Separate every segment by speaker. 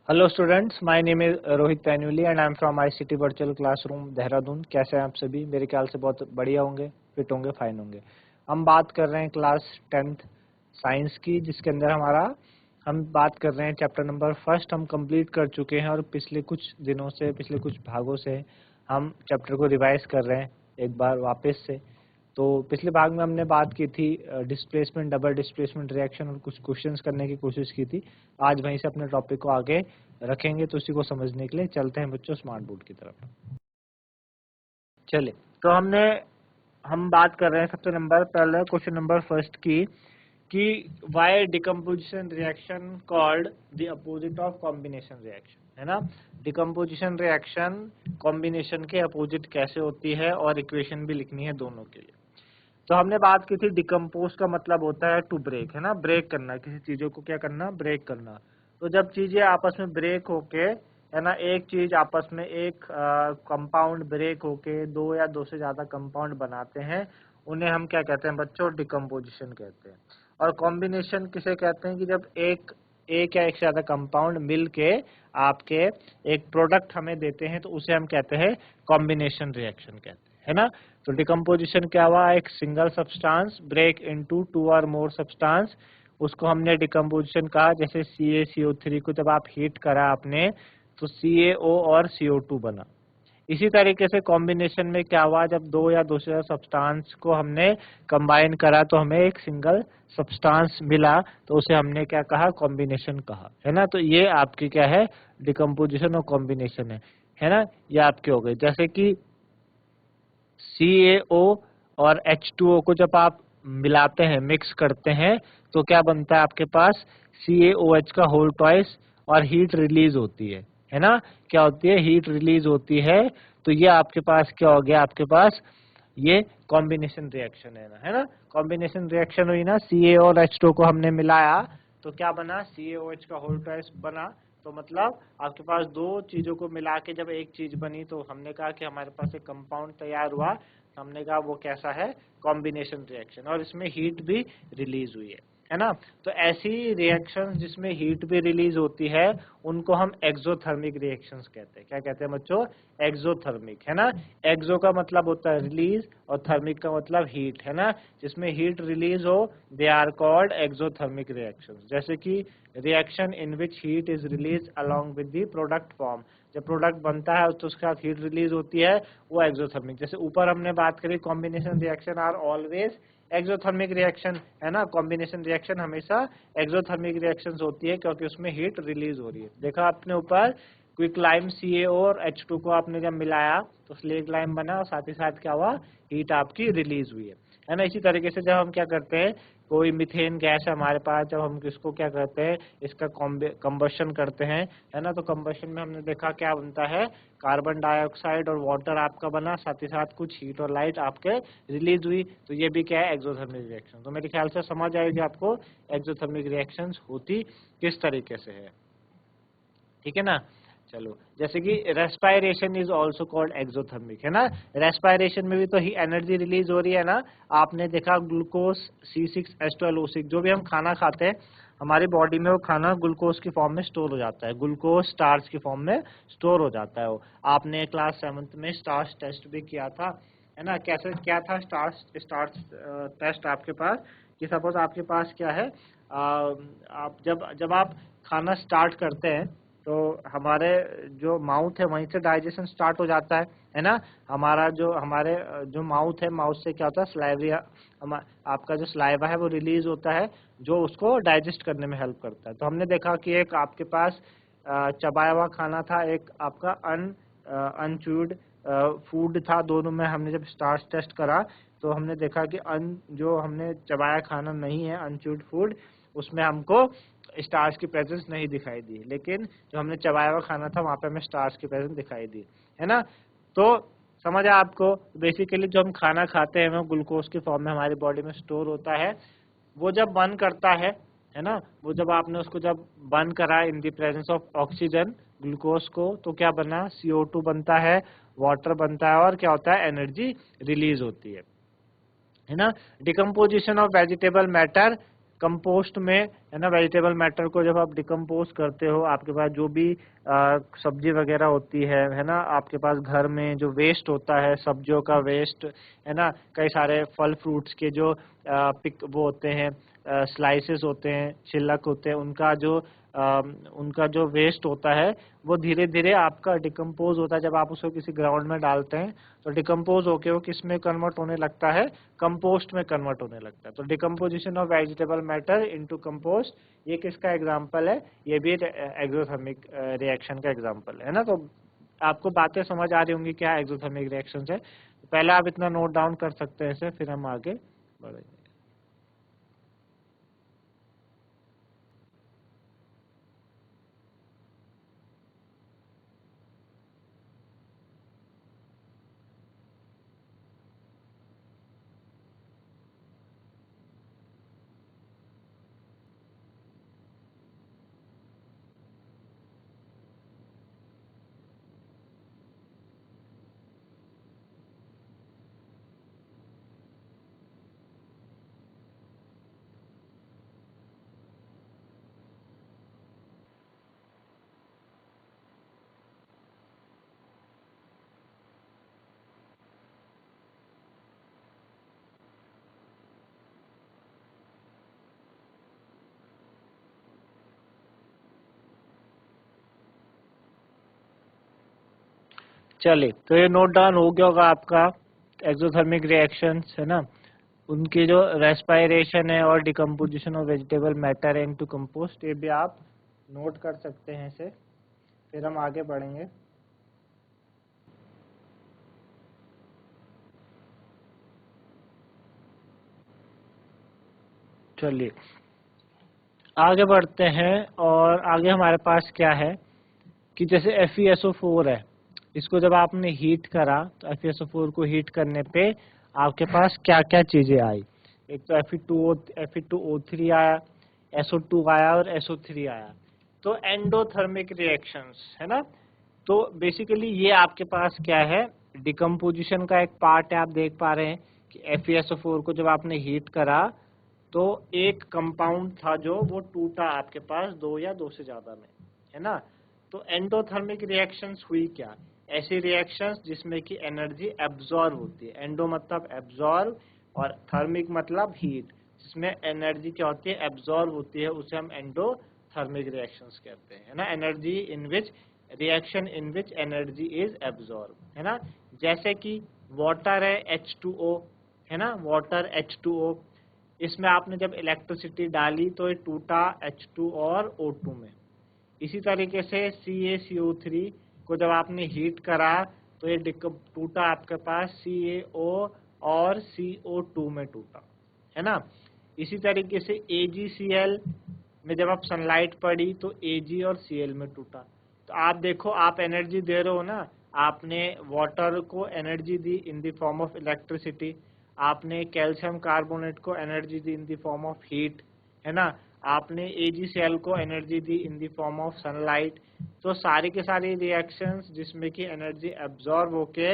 Speaker 1: Hello students, my name is Rohit Tainuli and I am from ICT virtual classroom Dehradun. कैसे हैं आप सभी? मेरे ख्याल से बहुत बढ़िया होंगे, फिट होंगे, फाइन होंगे। हम बात कर रहे हैं क्लास 10th साइंस की, जिसके अंदर हम बात कर रहे हैं चैप्टर नंबर फर्स्ट। हम कंप्लीट कर चुके हैं और पिछले कुछ दिनों से, पिछले कुछ भागों से हम चैप्टर को रिवाइज कर रहे हैं एक बार वापस से। तो पिछले भाग में हमने बात की थी डिस्प्लेसमेंट, डबल डिस्प्लेसमेंट रिएक्शन और कुछ क्वेश्चंस करने की कोशिश की थी। आज वहीं से अपने टॉपिक को आगे रखेंगे, तो उसी को समझने के लिए चलते हैं बच्चों स्मार्ट बोर्ड की तरफ। चलिए, तो हम बात कर रहे हैं सबसे पहले क्वेश्चन नंबर फर्स्ट की कि why decomposition reaction called the opposite of combination reaction, है ना। डिकम्पोजिशन रिएक्शन कॉम्बिनेशन के अपोजिट कैसे होती है और इक्वेशन भी लिखनी है दोनों के लिए। तो हमने बात की थी डिकम्पोज का मतलब होता है टू ब्रेक, है ना। ब्रेक करना, किसी चीजों को क्या करना, ब्रेक करना। तो जब चीजें आपस में ब्रेक होके, है ना, एक चीज आपस में एक कंपाउंड ब्रेक होके दो या दो से ज्यादा कंपाउंड बनाते हैं, उन्हें हम क्या कहते हैं बच्चों? डिकम्पोजिशन कहते हैं। और कॉम्बिनेशन किसे कहते हैं? कि जब एक या एक से ज्यादा कंपाउंड मिल के आपके एक प्रोडक्ट हमें देते हैं, तो उसे हम कहते हैं कॉम्बिनेशन रिएक्शन कहते हैं, है ना। तो डिकम्पोजिशन क्या हुआ? एक single substance break into two और मोर सब्सटेंस, उसको हमने डिकम्पोजिशन कहा। जैसे CaCO3 को जब आप हीट करा आपने, तो CaO और CO2 बना। इसी तरीके से कॉम्बिनेशन में क्या हुआ? जब दो या दो से ज्यादा सब्सटेंस को हमने कंबाइन करा तो हमें एक सिंगल सब्सटेंस मिला, तो उसे हमने क्या कहा? कॉम्बिनेशन कहा, है ना। तो ये आपकी क्या है? डिकम्पोजिशन और कॉम्बिनेशन है ना। ये आपके हो गए। जैसे कि CaO और H2O को जब आप मिलाते हैं, मिक्स करते हैं, तो क्या बनता है आपके पास? CaOH का होल ट्वाइस, और हीट रिलीज होती है ना। क्या होती है? हीट रिलीज होती है। तो ये आपके पास क्या हो गया? आपके पास ये कॉम्बिनेशन रिएक्शन है ना। कॉम्बिनेशन रिएक्शन हुई ना, CaO और H2O को हमने मिलाया तो क्या बना? CaOH का होल ट्वाइस बना। तो मतलब आपके पास दो चीजों को मिला के जब एक चीज बनी, तो हमने कहा कि हमारे पास एक कंपाउंड तैयार हुआ। हमने कहा वो कैसा है? कॉम्बिनेशन रिएक्शन, और इसमें हीट भी रिलीज हुई है ना। तो ऐसी रिएक्शंस जिसमें हीट भी रिलीज होती है, उनको हम एक्सोथर्मिक रिएक्शंस कहते हैं। क्या कहते हैं बच्चों? एक्सोथर्मिक, है ना। एक्सो का मतलब होता है रिलीज और थर्मिक का मतलब हीट, है ना। जिसमें हीट रिलीज हो, they are called exothermic reactions. जैसे कि reaction in which heat is release along with the product form, जब प्रोडक्ट बनता है तो उसके साथ हीट रिलीज होती है, वो एक्सोथर्मिक। जैसे ऊपर हमने बात करी, combination reaction are always exothermic reaction, है ना। कॉम्बिनेशन रिएक्शन हमेशा एक्सोथर्मिक रिएक्शंस होती है, क्योंकि उसमें हीट रिलीज हो रही है। देखा आपने ऊपर, क्विकलाइम CaO और H2 को आपने जब मिलाया तो स्लेग लाइम बना, और साथ ही साथ क्या हुआ? हीट आपकी रिलीज हुई है ना। इसी तरीके से जब हम क्या करते हैं, कोई मीथेन गैस है हमारे पास, जब हम किसको क्या करते हैं, इसका कंबशन करते हैं, है ना। तो कंबशन में हमने देखा क्या बनता है? कार्बन डाइऑक्साइड और वाटर आपका बना, साथ ही साथ कुछ हीट और लाइट आपके रिलीज हुई। तो ये भी क्या है? Exothermic reaction. तो मेरे ख्याल से समझ आएगी आपको एक्सोथर्मिक रिएक्शंस होती किस तरीके से है, ठीक है ना। चलो, जैसे कि respiration is also called exothermic, है ना। रेस्पायरेशन में भी तो ही एनर्जी रिलीज हो रही है ना। आपने देखा ग्लूकोज C6H12O6, जो भी हम खाना खाते हैं हमारी बॉडी में, वो खाना ग्लूकोज की फॉर्म में स्टोर हो जाता है, ग्लूकोज स्टार्च की फॉर्म में स्टोर हो जाता है। वो आपने क्लास 7th में स्टार्च टेस्ट भी किया था, है ना। कैसे क्या था स्टार्च टेस्ट आपके पास? कि सपोज आपके पास क्या है, आप जब आप खाना स्टार्ट करते हैं, तो हमारे जो माउथ है वहीं से डाइजेशन स्टार्ट हो जाता है ना। हमारे जो माउथ है, माउथ से क्या होता है? स्लाइवरिया, आपका जो स्लाइवा है वो रिलीज होता है, जो उसको डाइजेस्ट करने में हेल्प करता है। तो हमने देखा कि एक आपके पास चबाया हुआ खाना था, एक आपका अनच्यूड फूड था। दोनों में हमने जब स्टार्च टेस्ट करा तो हमने देखा कि जो हमने चबाया खाना नहीं है, अनच्यूड फूड, उसमें हमको स्टार्च की प्रेजेंस नहीं दिखाई दी। लेकिन जो हमने चबाया हुआ खाना था, वहां पे हमें स्टार्च की प्रेजेंस दिखाई दी, है ना। तो समझ आया आपको? बेसिकली जो हम खाना खाते हैं वो ग्लूकोज की फॉर्म में हमारी बॉडी में स्टोर होता है। वो जब बर्न करता है ना, वो जब आपने उसको जब बर्न करा in the presence of oxygen, glucose को, तो क्या बना? CO2 बनता है, वाटर बनता है, और क्या होता है? एनर्जी रिलीज होती है ना। Decomposition of vegetable matter compost में, है ना, वेजिटेबल मैटर को जब आप डिकम्पोज करते हो, आपके पास जो भी सब्जी वगैरह होती है ना, आपके पास घर में जो वेस्ट होता है, सब्जियों का वेस्ट, है ना, कई सारे फल फ्रूट्स के जो पिक वो होते हैं, स्लाइसेस होते हैं, छिलक होते हैं, उनका जो वेस्ट होता है वो धीरे धीरे आपका डिकम्पोज होता है। जब आप उसको किसी ग्राउंड में डालते हैं तो डिकम्पोज होके वो किस में कन्वर्ट होने लगता है, कंपोस्ट में कन्वर्ट होने लगता है। तो decomposition of vegetable matter into compost, ये किसका एग्जांपल है, ये भी एक्सोथर्मिक रिएक्शन का एग्जांपल है ना। तो आपको बातें समझ आ रही होंगी क्या एक्सोथर्मिक रिएक्शन है। पहले आप इतना नोट डाउन कर सकते हैं इसे, फिर हम आगे बढ़ेंगे। चलिए, तो ये नोट डाउन हो गया होगा आपका एक्सोथर्मिक रिएक्शंस, है ना, उनकी जो रेस्पायरेशन है और decomposition of vegetable matter into compost, ये भी आप नोट कर सकते हैं इसे, फिर हम आगे बढ़ेंगे। चलिए आगे बढ़ते हैं, और आगे हमारे पास क्या है कि जैसे FeSO4 है, इसको जब आपने हीट करा तो FeSO4 को हीट करने पे आपके पास क्या क्या चीजें आई। एक तो Fe2O3 आया, SO2 आया और SO3 आया। तो एंडोथर्मिक रिएक्शंस, है ना। तो बेसिकली ये आपके पास क्या है, डिकम्पोजिशन का एक पार्ट है। आप देख पा रहे हैं कि FeSO4 को जब आपने हीट करा तो एक कंपाउंड था जो वो टूटा आपके पास दो या दो से ज्यादा में, है ना। तो एंडोथर्मिक रिएक्शंस हुई क्या, ऐसी रिएक्शंस जिसमें कि एनर्जी एब्जॉर्ब होती है। एंडो मतलब एब्जॉर्ब और थर्मिक मतलब हीट, जिसमें एनर्जी क्या होती है, एब्जॉर्ब होती है, उसे हम एंडोथर्मिक रिएक्शंस कहते हैं, है ना। Energy in which reaction in which energy is absorb, है ना। जैसे कि वाटर है H2O, है ना, वाटर H2O, इसमें आपने जब इलेक्ट्रिसिटी डाली तो ये टूटा H2 और O2 में। इसी तरीके से CaCO3 को जब आपने हीट करा तो ये टूटा आपके पास CaO और CO2 में टूटा, है ना। इसी तरीके से AgCl में जब आप सनलाइट पड़ी तो Ag और Cl में टूटा। तो आप देखो, आप एनर्जी दे रहे हो ना, आपने वाटर को energy the in the form of electricity, आपने कैल्शियम कार्बोनेट को energy the in the form of heat, है ना, आपने AgCl को energy the in the form of sunlight. तो सारी के सारी रिएक्शंस जिसमें कि एनर्जी एब्जॉर्ब होके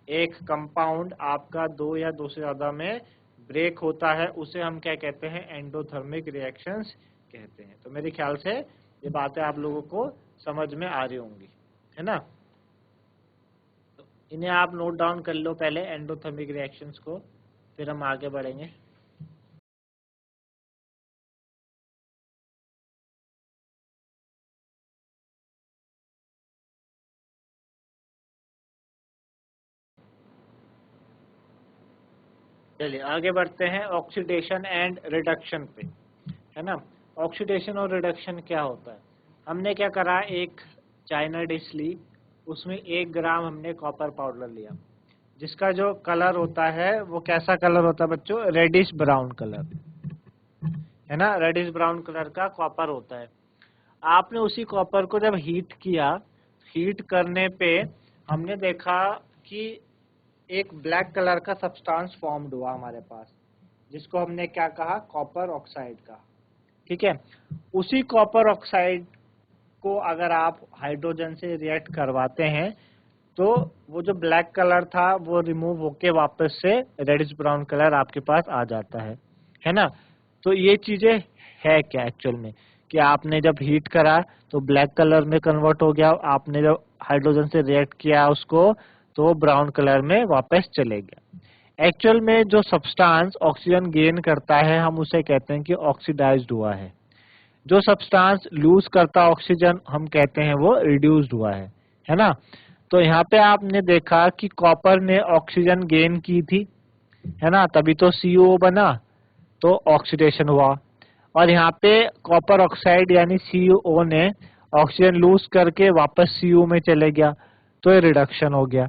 Speaker 1: एक कंपाउंड आपका दो या दो से ज्यादा में ब्रेक होता है, उसे हम क्या कहते हैं, एंडोथर्मिक रिएक्शंस कहते हैं। तो मेरे ख्याल से ये बातें आप लोगों को समझ में आ रही होंगी, है ना। तो इन्हें आप नोट डाउन कर लो पहले, एंडोथर्मिक रिएक्शंस को, फिर हम आगे बढ़ेंगे। चलिए आगे बढ़ते हैं ऑक्सीडेशन एंड रिडक्शन पे, है ना। ऑक्सीडेशन और रिडक्शन क्या होता है, हमने क्या करा, एक चाइना डिश ली, उसमें 1 ग्राम हमने कॉपर पाउडर लिया, जिसका जो कलर होता है वो कैसा कलर होता है बच्चों, रेडिश ब्राउन कलर, है ना, रेडिश ब्राउन कलर का कॉपर होता है। आपने उसी कॉपर को जब हीट किया, हीट करने पे हमने देखा कि एक ब्लैक कलर का सब्सटेंस फॉर्म्ड हुआ हमारे पास, जिसको हमने क्या कहा, कॉपर ऑक्साइड कहा, ठीक है। उसी कॉपर ऑक्साइड को अगर आप हाइड्रोजन से रिएक्ट करवाते हैं तो वो जो ब्लैक कलर था वो रिमूव होके वापस से रेडिश ब्राउन कलर आपके पास आ जाता है ना। तो ये चीजें है क्या एक्चुअल में, कि आपने जब हीट करा तो ब्लैक कलर में कन्वर्ट हो गया, आपने जब हाइड्रोजन से रिएक्ट किया उसको तो ब्राउन कलर में वापस चले गया। एक्चुअल में जो सब्सटेंस ऑक्सीजन गेन करता है हम उसे कहते हैं कि ऑक्सीडाइज्ड हुआ है। जो सब्सटेंस लूज करता ऑक्सीजन हम कहते हैं वो रिड्यूस्ड हुआ है ना। तो यहाँ पे आपने देखा कि कॉपर ने ऑक्सीजन गेन की थी, है ना, तभी तो CO बना, तो ऑक्सीडेशन हुआ। और यहाँ पे कॉपर ऑक्साइड यानी CO ने ऑक्सीजन लूज करके वापस CO में चले गया, तो ये रिडक्शन हो गया।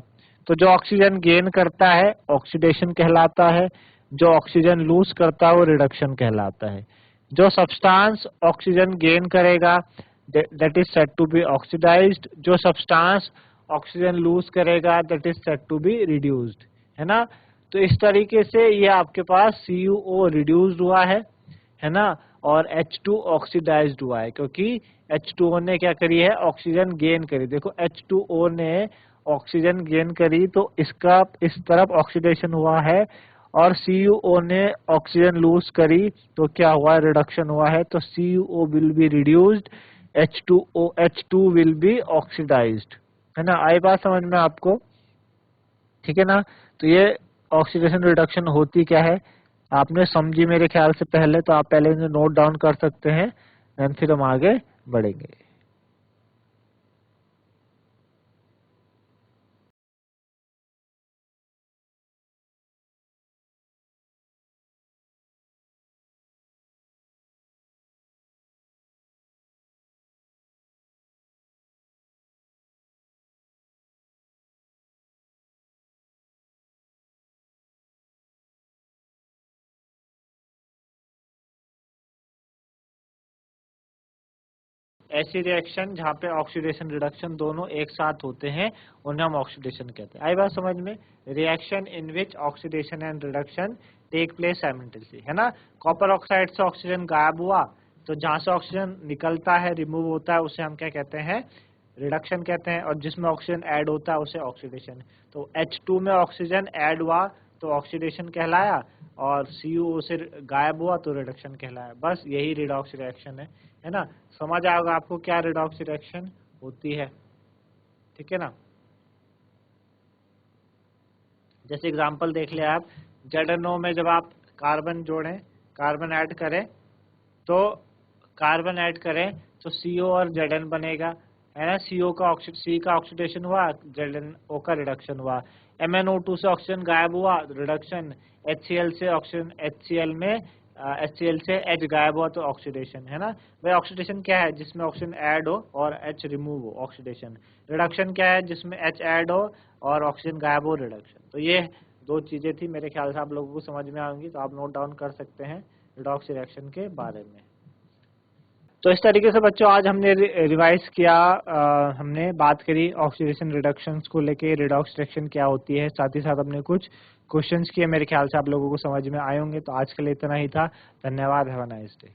Speaker 1: तो जो ऑक्सीजन गेन करता है ऑक्सीडेशन कहलाता है, जो ऑक्सीजन लूज करता है वो रिडक्शन कहलाता है। जो सब्सटेंस ऑक्सीजन गेन करेगा that is said to be oxidised, जो सब्सटेंस ऑक्सीजन लूज करेगा that is said to be reduced, है ना। तो इस तरीके से ये आपके पास CuO रिड्यूस्ड हुआ है ना, और H2 ऑक्सीडाइज्ड हुआ है, क्योंकि H2O ने क्या करी है, ऑक्सीजन गेन करी। देखो H2O ने ऑक्सीजन गेन करी तो इसका इस तरफ ऑक्सीडेशन हुआ है, और CuO ने ऑक्सीजन लूज करी तो क्या हुआ, रिडक्शन हुआ है। तो CuO will be reduced, H2 will be oxidised, है ना। आई बात समझ में आपको, ठीक है ना। तो ये ऑक्सीडेशन रिडक्शन होती क्या है आपने समझी मेरे ख्याल से पहले, तो आप पहले इन्हें नोट डाउन कर सकते हैं, देन फिर हम आगे बढ़ेंगे। ऐसी रिएक्शन जहाँ पे ऑक्सीडेशन रिडक्शन दोनों एक साथ होते हैं उन्हें हम ऑक्सीडेशन कहते हैं। आई बात समझ में, reaction in which oxidation and reduction take place simultaneously, है ना। कॉपर ऑक्साइड से ऑक्सीजन गायब हुआ, तो जहाँ से ऑक्सीजन निकलता है, रिमूव होता है, उसे हम क्या कहते हैं, रिडक्शन कहते हैं, और जिसमें ऑक्सीजन ऐड होता है उसे ऑक्सीडेशन। तो H2 में ऑक्सीजन ऐड हुआ तो ऑक्सीडेशन कहलाया, और CuO से गायब हुआ तो रिडक्शन कहलाया। बस यही रिडॉक्स रिएक्शन है ना। समझ आएगा आपको क्या रिडॉक्स रिएक्शन होती है, ठीक है ना। जैसे एग्जांपल देख ले आप, ZNO में जब आप कार्बन जोड़ें, कार्बन ऐड करें, तो कार्बन ऐड करें तो CO और Zn बनेगा, है ना। C का ऑक्सीडेशन हुआ, ZnO का रिडक्शन हुआ। MnO2 से ऑक्सीजन गायब हुआ, रिडक्शन। HCl से ऑक्सीजन, HCl से H गायब हुआ तो ऑक्सीडेशन, है ना। भाई ऑक्सीडेशन क्या है, जिसमें ऑक्सीजन ऐड हो और H रिमूव हो, ऑक्सीडेशन। रिडक्शन क्या है, जिसमें H ऐड हो और ऑक्सीजन गायब हो, रिडक्शन। तो ये दो चीजें थी, मेरे ख्याल से आप लोगों को समझ में आएंगी, तो आप नोट डाउन कर सकते हैं रिडॉक्स रिएक्शन के बारे में। तो इस तरीके से बच्चों आज हमने रिवाइज किया, हमने बात करी ऑक्सीडेशन रिडक्शंस को लेके, रिडॉक्स रिएक्शन क्या होती है, साथ ही साथ हमने कुछ क्वेश्चंस किए, मेरे ख्याल से आप लोगों को समझ में आए होंगे। तो आज के लिए इतना ही था, धन्यवाद, हैव अ नाइस डे।